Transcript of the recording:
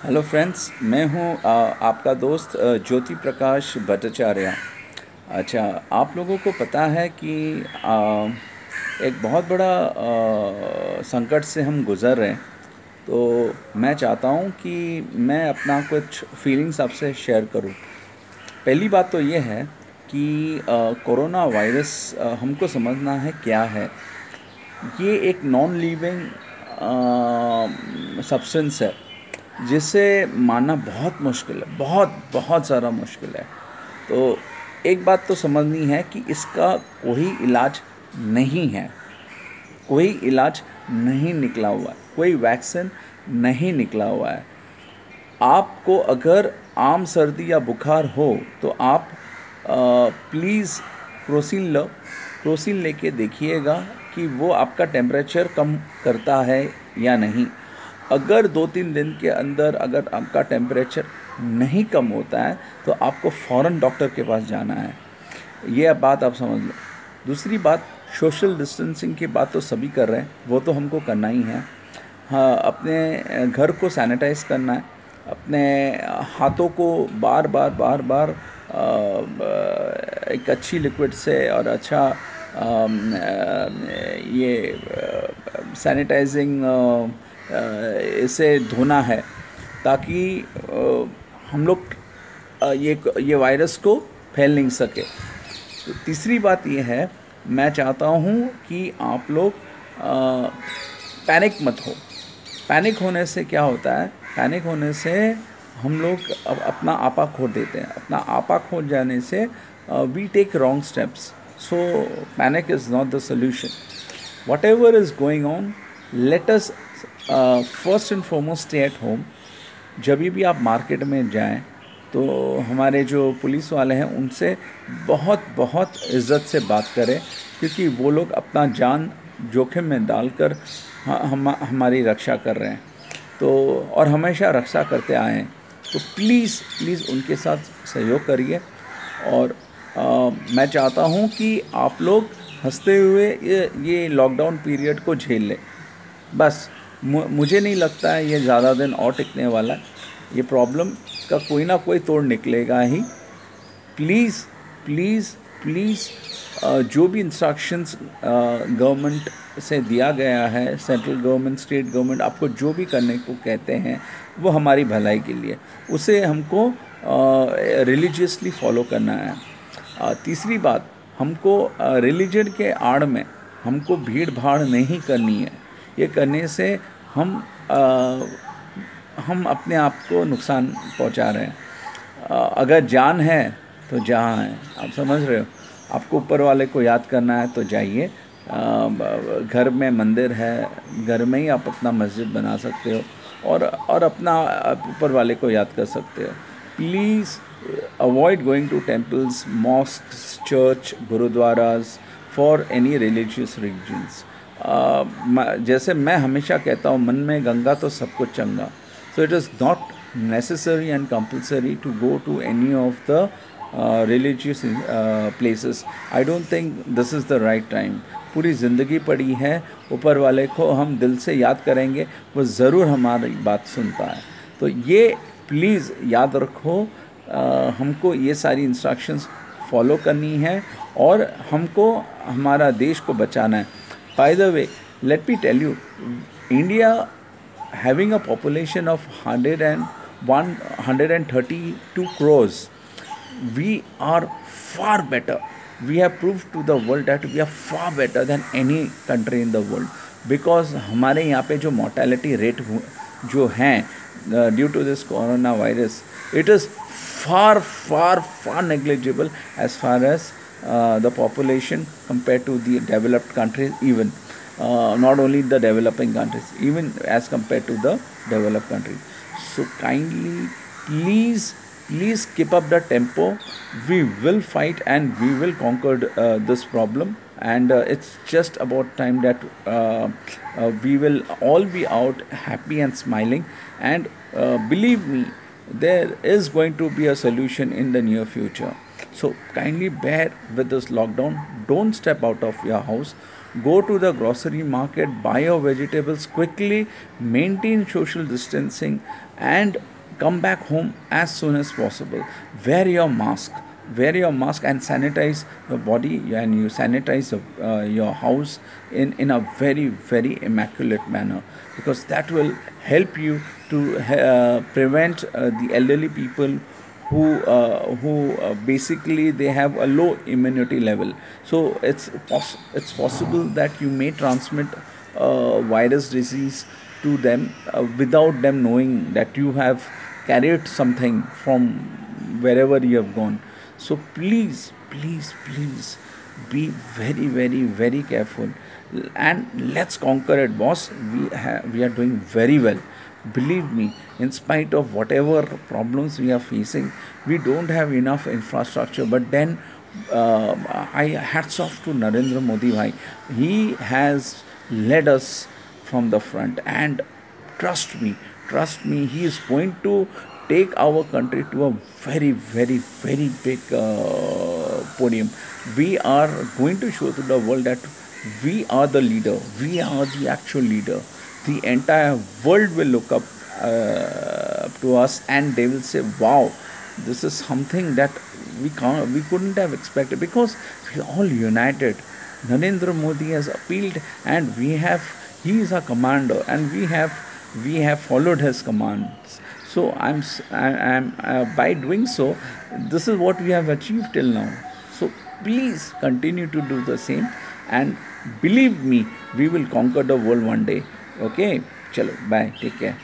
Hello friends, मैं हूँ आपका दोस्त ज्योति प्रकाश भट्टाचार्य। अच्छा, आप लोगों को पता है कि एक बहुत बड़ा संकट से हम गुज़र रहे हैं। तो मैं चाहता हूँ कि मैं अपना कुछ फीलिंग्स आपसे शेयर करूँ। पहली बात तो ये है कि कोरोना वायरस हमको समझना है क्या है। ये एक नॉन लिविंग सब्सटेंस है जिसे मानना बहुत मुश्किल है, बहुत बहुत ज़्यादा मुश्किल है। तो एक बात तो समझनी है कि इसका कोई इलाज नहीं है, कोई इलाज नहीं निकला हुआ है, कोई वैक्सीन नहीं निकला हुआ है। आपको अगर आम सर्दी या बुखार हो तो आप प्लीज़ क्रोसिन लो। क्रोसिन लेके देखिएगा कि वो आपका टेम्परेचर कम करता है या नहीं। अगर 2-3 दिन के अंदर अगर आपका टेम्परेचर नहीं कम होता है तो आपको फ़ौरन डॉक्टर के पास जाना है। ये बात आप समझ लो। दूसरी बात, सोशल डिस्टेंसिंग की बात तो सभी कर रहे हैं, वो तो हमको करना ही है। हाँ, अपने घर को सैनिटाइज़ करना है, अपने हाथों को बार बार बार बार एक अच्छी लिक्विड से और अच्छा ये सैनिटाइजिंग इसे धोना है, ताकि हम लोग ये वायरस को फैल नहीं सके। तो तीसरी बात ये है, मैं चाहता हूँ कि आप लोग पैनिक मत हो। पैनिक होने से क्या होता है, पैनिक होने से हम लोग अब अपना आपा खो देते हैं। अपना आपा खो जाने से we take wrong steps. So panic is not the solution. Whatever is going on, let us first and foremost stay at home. जब भी आप मार्केट में जाएं तो हमारे जो पुलिस वाले हैं उनसे बहुत बहुत इज़्ज़त से बात करें, क्योंकि वो लोग अपना जान जोखिम में डालकर हमारी रक्षा कर रहे हैं। तो और हमेशा रक्षा करते आए हैं। तो प्लीज़ प्लीज़ उनके साथ सहयोग करिए। और मैं चाहता हूँ कि आप लोग हंसते हुए ये लॉकडाउन पीरियड को झेल लें। बस मुझे नहीं लगता है ये ज़्यादा दिन और टिकने वाला है। ये प्रॉब्लम का कोई ना कोई तोड़ निकलेगा ही। प्लीज़ प्लीज़ प्लीज़ जो भी इंस्ट्रक्शंस गवर्नमेंट से दिया गया है, सेंट्रल गवर्नमेंट, स्टेट गवर्नमेंट आपको जो भी करने को कहते हैं वो हमारी भलाई के लिए, उसे हमको रिलीजियसली फॉलो करना है। तीसरी बात, हमको रिलीजन के आड़ में हमको भीड़ भाड़ नहीं करनी है। ये करने से हम अपने आप को नुकसान पहुंचा रहे हैं। अगर जान है तो जहाँ है, आप समझ रहे हो। आपको ऊपर वाले को याद करना है तो जाइए। घर में मंदिर है, घर में ही आप अपना मस्जिद बना सकते हो और अपना ऊपर वाले को याद कर सकते हो। Please avoid going to temples, mosques, churches, gurudwaras for any religious reasons. जैसे मैं हमेशा कहता हूँ, मन में गंगा तो सब कुछ चंगा। So it is not necessary and compulsory to go to any of the religious places. I don't think this is the right time. पूरी ज़िंदगी पड़ी है, ऊपर वाले को हम दिल से याद करेंगे, वो ज़रूर हमारी बात सुनता है। तो ये प्लीज़ याद रखो, हमको ये सारी इंस्ट्रक्शंस फॉलो करनी है और हमको हमारा देश को बचाना है। By the way, let me tell you, India having a population of 132 crores, we are far better. We have proved to the world that we are far better than any country in the world, because हमारे यहाँ पे जो mortality rate जो हैं due to this corona virus, it is far far far negligible as far as the population compared to the developed countries, even not only the developing countries, even as compared to the developed countries. So kindly, please keep up the tempo. We will fight and we will conquer this problem. And it's just about time that we will all be out happy and smiling. And believe me, there is going to be a solution in the near future. So kindly bear with this lockdown. Don't step out of your house. Go to the grocery market, buy your vegetables quickly, maintain social distancing, and come back home as soon as possible. Wear your mask. Wear your mask and sanitize your body, and you sanitize your house in a very, very immaculate manner, because that will help you to prevent the elderly people who basically they have a low immunity level. So it's possible that you may transmit virus disease to them without them knowing that you have carried something from wherever you have gone. So please, please, please be very, very, very careful, and let's conquer it, boss. We are doing very well. Believe me, in spite of whatever problems we are facing, we don't have enough infrastructure. But then, I hats off to Narendra Modi bhai. He has led us from the front, and trust me, he is going to take our country to a very, very, very big podium. We are going to show to the world that we are the leader. We are the actual leader. The entire world will look up to us, and they will say, "Wow, this is something that we couldn't have expected, because we are all united." Narendra Modi has appealed, and he is our commander, and we have followed his commands. So I'm by doing so, this is what we have achieved till now. So please continue to do the same, and believe me, we will conquer the world one day. Okay, chalo, bye, take care.